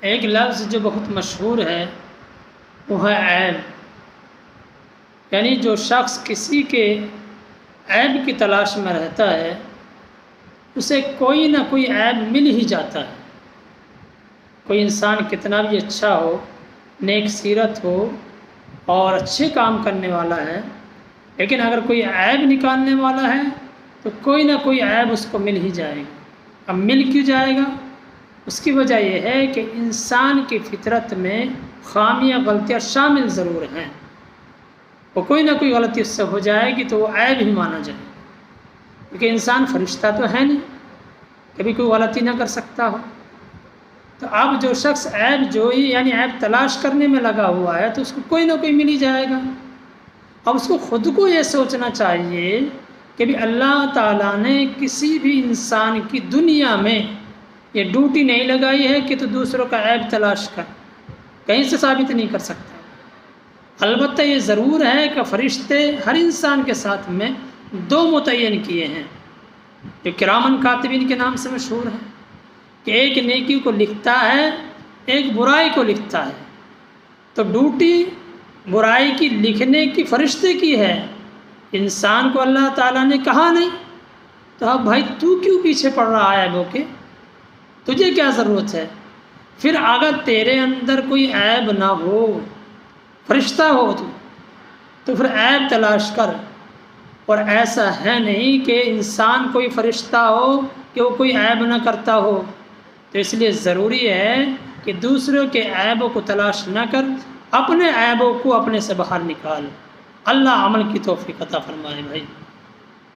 ایک لفظ جو بہت مشہور ہے وہ ہے عیب، یعنی جو شخص کسی کے عیب کی تلاش میں رہتا ہے اسے کوئی نہ کوئی عیب مل ہی جاتا ہے۔ کوئی انسان کتنا بھی اچھا ہو، نیک سیرت ہو اور اچھے کام کرنے والا ہے، لیکن اگر کوئی عیب نکالنے والا ہے تو کوئی نہ کوئی عیب اس کو مل ہی جائے گا۔ اب مل کیوں جائے گا؟ اس کی وجہ یہ ہے کہ انسان کی فطرت میں خامیاں غلطیاں شامل ضرور ہیں، وہ کوئی نہ کوئی غلطی اس سے ہو جائے گی تو وہ عیب ہی مانا جائے، کیونکہ انسان فرشتہ تو ہے نہیں، کبھی کوئی غلطی نہ کر سکتا ہو۔ تو اب جو شخص عیب جوئی یعنی عیب تلاش کرنے میں لگا ہوا ہے تو اس کو کوئی نہ کوئی مل ہی جائے گا۔ اب اس کو خود کو یہ سوچنا چاہیے کہ بھی اللہ تعالیٰ نے کسی بھی انسان کی دنیا میں یہ ڈیوٹی نہیں لگائی ہے کہ تو دوسروں کا عیب تلاش کر، کہیں سے ثابت نہیں کر سکتا۔ البتہ یہ ضرور ہے کہ فرشتے ہر انسان کے ساتھ میں دو متعین کیے ہیں جو کرامن کاتبین کے نام سے مشہور ہیں، کہ ایک نیکی کو لکھتا ہے، ایک برائی کو لکھتا ہے۔ تو ڈیوٹی برائی کی لکھنے کی فرشتے کی ہے، انسان کو اللہ تعالیٰ نے کہا نہیں۔ تو اب بھائی تو کیوں پیچھے پڑ رہا ہے عیبوں کے؟ تجھے کیا ضرورت ہے؟ پھر اگر تیرے اندر کوئی عیب نہ ہو، فرشتہ ہو تو پھر عیب تلاش کر۔ اور ایسا ہے نہیں کہ انسان کوئی فرشتہ ہو کہ وہ کوئی عیب نہ کرتا ہو، تو اس لیے ضروری ہے کہ دوسروں کے عیبوں کو تلاش نہ کر، اپنے عیبوں کو اپنے سے باہر نکال۔ اللہ عمل کی توفیق عطا فرمائے بھائی۔